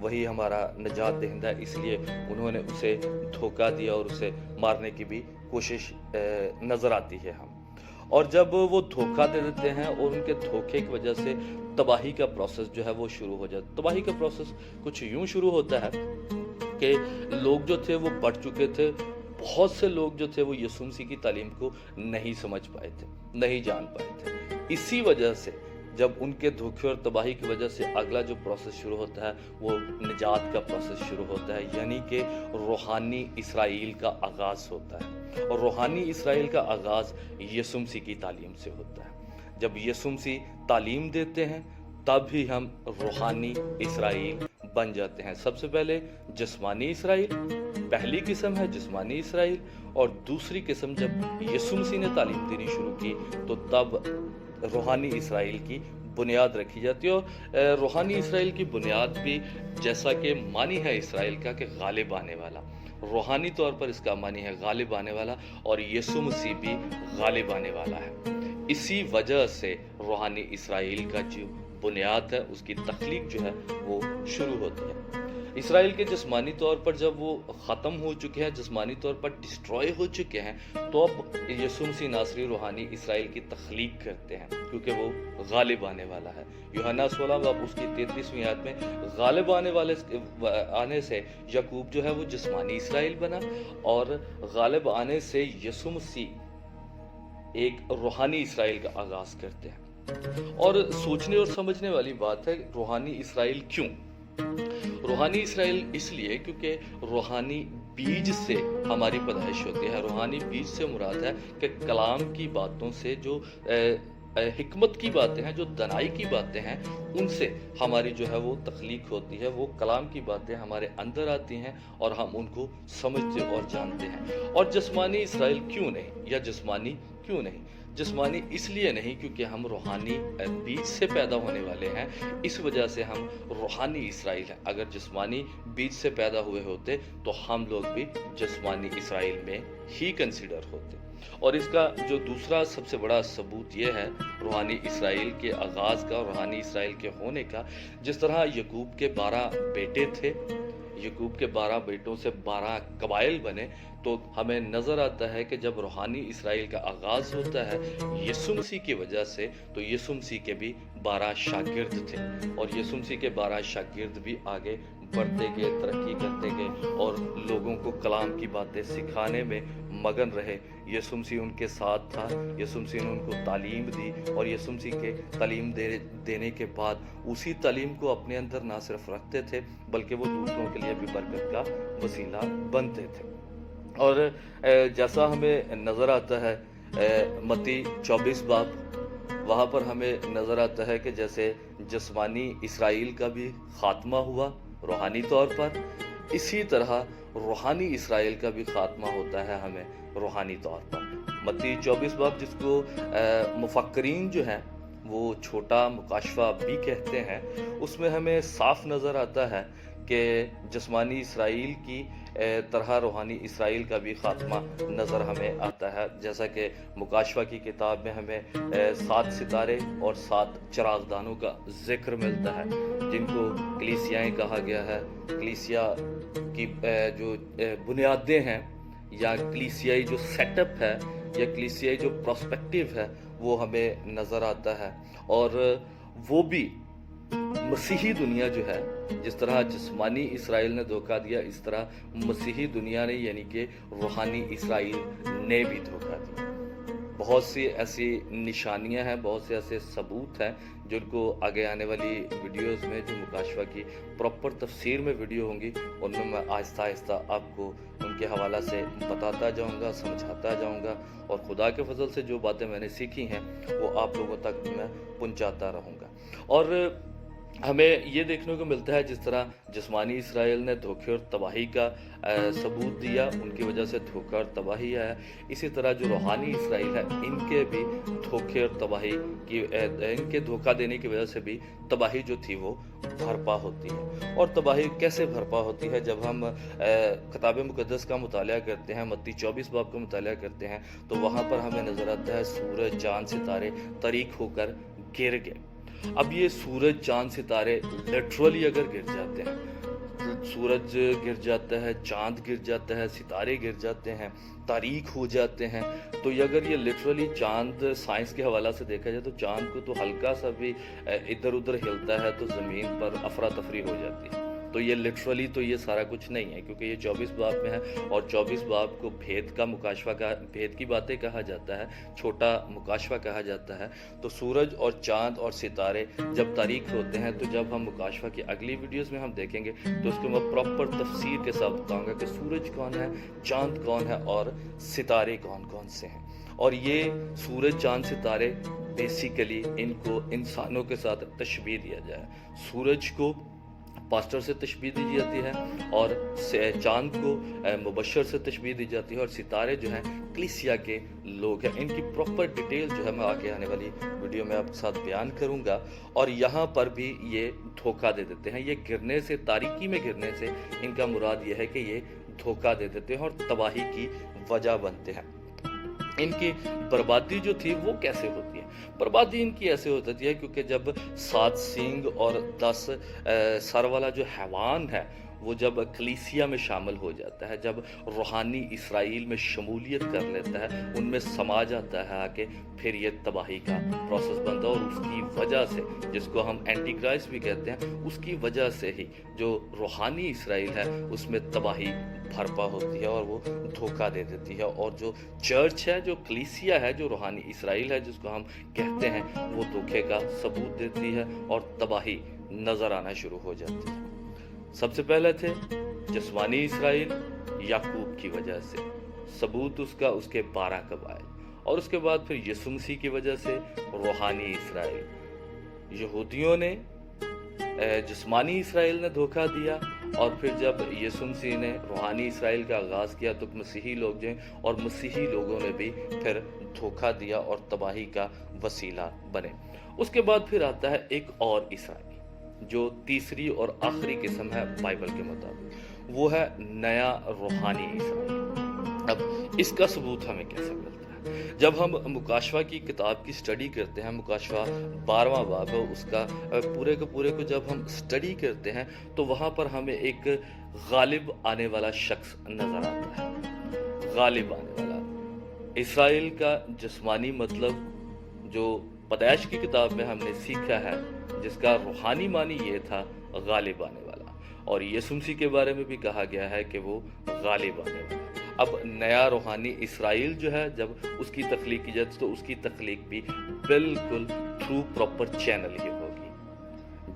وہی ہمارا نجات دہندہ ہے، اس لیے انہوں نے اسے دھوکہ دیا اور اسے مارنے کی بھی کوشش نظر آتی ہے ہم۔ اور جب وہ دھوکہ دے دیتے ہیں اور ان کے دھوکے کی وجہ سے تباہی کا پروسیس جو ہے وہ شروع ہو جاتا ہے۔ تباہی کا پروسیس کچھ یوں شروع ہوتا ہے کہ لوگ جو تھے وہ بڑھ چکے تھے، بہت سے لوگ جو تھے وہ یسوع مسیح کی تعلیم کو نہیں سمجھ پائے تھے، نہیں جان پائے تھے۔ اسی وجہ سے جب ان کے دھوکے اور تباہی کی وجہ سے اگلا جو پروسیس شروع ہوتا ہے وہ نجات کا پروسیس شروع ہوتا ہے، یعنی کہ روحانی اسرائیل کا آغاز ہوتا ہے۔ اور روحانی اسرائیل کا آغاز یسوع مسیح کی تعلیم سے ہوتا ہے۔ جب یسوع مسیح تعلیم دیتے ہیں تب ہی ہم روحانی اسرائیل بن جاتے ہیں۔ سب سے پہلے جسمانی اسرائیل، پہلی قسم ہے جسمانی اسرائیل، اور دوسری قسم جب یسوع مسیح نے تعلیم دینی شروع کی تو تب روحانی اسرائیل کی بنیاد رکھی جاتی ہے۔ اور روحانی اسرائیل کی بنیاد بھی جیسا کہ معنی ہے اسرائیل کا کہ غالب آنے والا، روحانی طور پر اس کا معنی ہے غالب آنے والا، اور یسوع مسیح بھی غالب آنے والا ہے۔ اسی وجہ سے روحانی اسرائیل کا جو بنیاد ہے اس کی تخلیق جو ہے وہ شروع ہوتی ہے۔ اسرائیل کے جسمانی طور پر جب وہ ختم ہو چکے ہیں، جسمانی طور پر ڈسٹروائے ہو چکے ہیں، تو اب یسوع مسیح ناصری روحانی اسرائیل کی تخلیق کرتے ہیں کیونکہ وہ غالب آنے والا ہے۔ یوحنا 16 باب اس کی 33ویں آیت میں غالب آنے سے یعقوب جو ہے وہ جسمانی اسرائیل بنا، اور غالب آنے سے یسوع مسیح ایک روحانی اسرائیل کا آغاز کرتے ہیں۔ اور سوچنے اور سمجھنے والی بات ہے روحانی اسرائیل کیوں؟ روحانی اسرائیل اس لیے کیونکہ روحانی بیج سے ہماری پیدائش ہوتی ہے۔ روحانی بیج سے مراد ہے کہ کلام کی باتوں سے جو حکمت کی باتیں ہیں، جو دانائی کی باتیں ہیں، ان سے ہماری جو ہے وہ تخلیق ہوتی ہے۔ وہ کلام کی باتیں ہمارے اندر آتی ہیں اور ہم ان کو سمجھتے اور جانتے ہیں۔ اور جسمانی اسرائیل کیوں نہیں، یا جسمانی کیوں نہیں؟ جسمانی اس لیے نہیں کیونکہ ہم روحانی بیج سے پیدا ہونے والے ہیں، اس وجہ سے ہم روحانی اسرائیل ہیں۔ اگر جسمانی بیج سے پیدا ہوئے ہوتے تو ہم لوگ بھی جسمانی اسرائیل میں ہی کنسیڈر ہوتے۔ اور اس کا جو دوسرا سب سے بڑا ثبوت یہ ہے روحانی اسرائیل کے آغاز کا، روحانی اسرائیل کے ہونے کا، جس طرح یعقوب کے 12 بیٹے تھے، یعقوب کے 12 بیٹوں سے 12 قبائل بنے، تو ہمیں نظر آتا ہے کہ جب روحانی اسرائیل کا آغاز ہوتا ہے یسوع مسیح کی وجہ سے، تو یسوع مسیح کے بھی 12 شاگرد تھے، اور یسوع مسیح کے 12 شاگرد بھی آگے بڑھتے گئے، ترقی کرتے گئے، اور لوگوں کو کلام کی باتیں سکھانے میں مگن رہے۔ یسوع مسیح ان کے ساتھ تھا، یسوع مسیح نے ان کو تعلیم دی، اور یسوع مسیح کے تعلیم دینے کے بعد اسی تعلیم کو اپنے اندر نہ صرف رکھتے تھے بلکہ وہ دوسروں کے لیے بھی برکت کا وسیلہ بنتے تھے۔ اور جیسا ہمیں نظر آتا ہے متی 24 باب، وہاں پر ہمیں نظر آتا ہے کہ جیسے جسمانی اسرائیل کا بھی خاتمہ ہوا روحانی طور پر، اسی طرح روحانی اسرائیل کا بھی خاتمہ ہوتا ہے ہمیں روحانی طور پر۔ متی 24 باب جس کو مفکرین جو ہیں وہ چھوٹا مکاشفہ بھی کہتے ہیں، اس میں ہمیں صاف نظر آتا ہے کہ جسمانی اسرائیل کی طرح روحانی اسرائیل کا بھی خاتمہ نظر ہمیں آتا ہے۔ جیسا کہ مکاشفہ کی کتاب میں ہمیں 7 ستارے اور 7 چراغدانوں کا ذکر ملتا ہے، جن کو کلیسیائیں کہا گیا ہے۔ کلیسیا کی جو بنیادیں ہیں، یا کلیسیائی جو سیٹ اپ ہے، یا کلیسیائی جو پرسپیکٹیو ہے، وہ ہمیں نظر آتا ہے۔ اور وہ بھی مسیحی دنیا جو ہے، جس طرح جسمانی اسرائیل نے دھوکہ دیا، اس طرح مسیحی دنیا نے یعنی کہ روحانی اسرائیل نے بھی دھوکہ دیا۔ بہت سی ایسی نشانیاں ہیں، بہت سے ایسے ثبوت ہیں جن کو آگے آنے والی ویڈیوز میں، جو مکاشفہ کی پراپر تفسیر میں ویڈیو ہوں گی، ان میں آہستہ آہستہ آپ کو ان کے حوالہ سے بتاتا جاؤں گا، سمجھاتا جاؤں گا، اور خدا کے فضل سے جو باتیں میں نے سیکھی ہیں وہ آپ لوگوں تک میں پہنچاتا رہوں گا۔ اور ہمیں یہ دیکھنے کو ملتا ہے جس طرح جسمانی اسرائیل نے دھوکے اور تباہی کا ثبوت دیا، ان کی وجہ سے دھوکہ اور تباہی آیا، اسی طرح جو روحانی اسرائیل ہے ان کے بھی دھوکے اور تباہی کی، ان کے دھوکہ دینے کی وجہ سے بھی تباہی جو تھی وہ بھرپا ہوتی ہے۔ اور تباہی کیسے بھرپا ہوتی ہے؟ جب ہم کتاب مقدس کا مطالعہ کرتے ہیں، متی 24 باب کا مطالعہ کرتے ہیں، تو وہاں پر ہمیں نظر آتا ہے سورج، چاند، ستارے تاریک ہو کر گر گئے۔ اب یہ سورج، چاند، ستارے لٹرلی اگر گر جاتے ہیں سورج گر جاتا ہے، چاند گر جاتا ہے، ستارے گر جاتے ہیں، تاریک ہو جاتے ہیں. تو اگر یہ لٹرلی چاند سائنس کے حوالہ سے دیکھا جائے تو چاند کو تو ہلکا سا بھی ادھر ادھر ہلتا ہے تو زمین پر افراتفری ہو جاتی ہے. تو یہ لٹرلی تو یہ سارا کچھ نہیں ہے، کیونکہ یہ 24 باب میں ہے، اور 24 باب کو بھید کا مکاشفہ بھید کی باتیں کہا جاتا ہے، چھوٹا مکاشفہ کہا جاتا ہے. تو سورج اور چاند اور ستارے جب تاریک ہوتے ہیں، تو جب ہم مکاشفہ کی اگلی ویڈیوز میں ہم دیکھیں گے تو اس کو میں پراپر تفسیر کے ساتھ بتاؤں گا کہ سورج کون ہے، چاند کون ہے اور ستارے کون کون سے ہیں. اور یہ سورج، چاند، ستارے بیسیکلی ان کو انسانوں کے ساتھ تشبیہ دیا جائے. سورج کو پاسٹر سے تشبیہ دی جاتی ہے، اور چاند کو مبشر سے تشبیہ دی جاتی ہے، اور ستارے جو ہیں کلیسیا کے لوگ ہیں. ان کی پراپر ڈیٹیل جو ہے میں آگے آنے والی ویڈیو میں آپ کے ساتھ بیان کروں گا. اور یہاں پر بھی یہ دھوکہ دے دیتے ہیں. یہ گرنے سے، تاریکی میں گرنے سے ان کا مراد یہ ہے کہ یہ دھوکہ دے دیتے ہیں اور تباہی کی وجہ بنتے ہیں. ان کی بربادی جو تھی وہ کیسے ہوتی ہے؟ بربادی ان کی ایسے ہوتی ہے کیونکہ جب 7 سینگ اور 10 سر والا جو حیوان ہے وہ جب کلیسیا میں شامل ہو جاتا ہے، جب روحانی اسرائیل میں شمولیت کر لیتا ہے، ان میں سما جاتا ہے آکے، پھر یہ تباہی کا پروسیس بنتا ہے. اور اس کی وجہ سے، جس کو ہم اینٹی کرائسٹ بھی کہتے ہیں، اس کی وجہ سے ہی جو روحانی اسرائیل ہے اس میں تباہی بھرپا ہوتی ہے اور وہ دھوکہ دے دیتی ہے. اور جو چرچ ہے، جو کلیسیا ہے، جو روحانی اسرائیل ہے جس کو ہم کہتے ہیں، وہ دھوکے کا ثبوت دیتی ہے اور تباہی نظر آنا شروع ہو جاتی ہے. سب سے پہلے تھے جسمانی اسرائیل، یعقوب کی وجہ سے ثبوت اس کا، اس کے 12 قبائل. اور اس کے بعد پھر یسوع مسیح کی وجہ سے روحانی اسرائیل. یہودیوں نے، جسمانی اسرائیل نے دھوکہ دیا، اور پھر جب یسوع مسیح نے روحانی اسرائیل کا آغاز کیا تو مسیحی لوگ جو ہیں، اور مسیحی لوگوں نے بھی پھر دھوکہ دیا اور تباہی کا وسیلہ بنے. اس کے بعد پھر آتا ہے ایک اور اسرائیل جو تیسری اور آخری قسم ہے بائبل کے مطابق، وہ ہے نیا روحانی اسرائیل. اب اس کا ثبوت ہمیں کیسے ملتا ہے؟ جب ہم مکاشفہ کی کتاب کی سٹڈی کرتے ہیں، مکاشفہ 12واں باب ہے اس کا، پورے کو جب ہم سٹڈی کرتے ہیں تو وہاں پر ہمیں ایک غالب آنے والا شخص نظر آتا ہے. غالب آنے والا. اسرائیل کا جسمانی مطلب جو پیدائش کی کتاب میں ہم نے سیکھا ہے، جس کا روحانی معنی یہ تھا غالب آنے والا. اور یسوع مسیح کے بارے میں بھی کہا گیا ہے کہ وہ غالب آنے والا. اب نیا روحانی اسرائیل جو ہے، جب اس کی تخلیق کی جاتی تو اس کی تخلیق بھی بالکل تھرو پراپر چینل ہی ہوگی.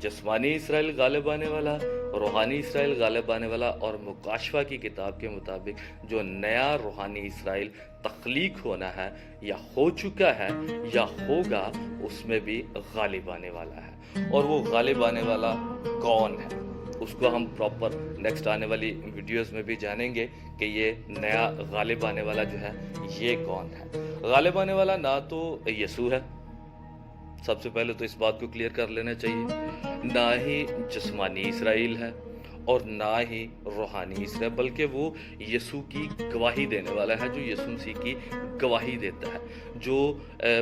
جسمانی اسرائیل غالب آنے والا، روحانی اسرائیل غالب آنے والا، اور مکاشفہ کی کتاب کے مطابق جو نیا روحانی اسرائیل تخلیق ہونا ہے یا ہو چکا ہے یا ہوگا، اس میں بھی غالب آنے والا ہے. اور وہ غالب آنے والا کون ہے اس کو ہم پراپر نیکسٹ آنے والی ویڈیوز میں بھی جانیں گے کہ یہ نیا غالب آنے والا جو ہے یہ کون ہے. غالب آنے والا نہ تو یسوع ہے، سب سے پہلے تو اس بات کو کلیئر کر لینا چاہیے، نہ ہی جسمانی اسرائیل ہے اور نہ ہی روحانی اسرائیل، بلکہ وہ یسوع کی گواہی دینے والا ہے، جو یسوع مسیح کی گواہی دیتا ہے، جو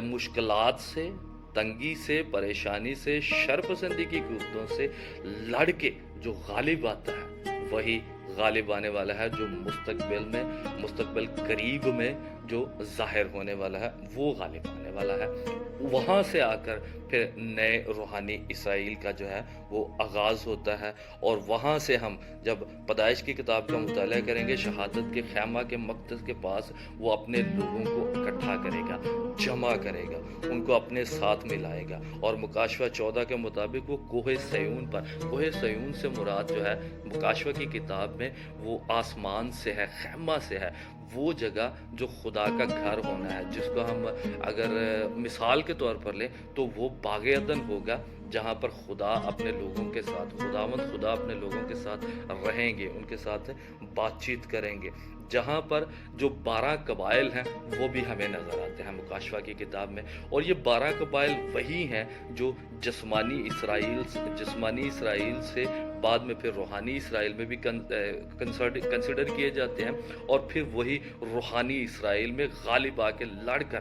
مشکلات سے، تنگی سے، پریشانی سے، شر پسندی کی قوتوں سے لڑ کے جو غالب آتا ہے وہی غالب آنے والا ہے، جو مستقبل قریب میں جو ظاہر ہونے والا ہے وہ غالب آنے والا ہے. وہاں سے آ کر پھر نئے روحانی اسرائیل کا جو ہے وہ آغاز ہوتا ہے. اور وہاں سے ہم جب پیدائش کی کتاب کا مطالعہ کریں گے، شہادت کے خیمہ کے مقدس کے پاس وہ اپنے لوگوں کو اکٹھا کرے گا، جمع کرے گا، ان کو اپنے ساتھ ملائے گا. اور مکاشفہ 14 کے مطابق وہ کوہ سیون پر، کوہ سیون سے مراد جو ہے مکاشفہ کی کتاب میں وہ آسمان سے ہے، خیمہ سے ہے، وہ جگہ جو خدا کا گھر ہونا ہے، جس کو ہم اگر مثال کے طور پر لیں تو وہ باغ عدن ہوگا، جہاں پر خدا اپنے لوگوں کے ساتھ، خدا اپنے لوگوں کے ساتھ رہیں گے، ان کے ساتھ بات چیت کریں گے. جہاں پر جو 12 قبائل ہیں وہ بھی ہمیں نظر آتے ہیں مکاشفہ کی کتاب میں. اور یہ 12 قبائل وہی ہیں جو جسمانی اسرائیل سے بعد میں پھر روحانی اسرائیل میں بھی کنسیڈر کیے جاتے ہیں، اور پھر وہی روحانی اسرائیل میں غالب آ کے لڑ کر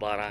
12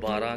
12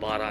12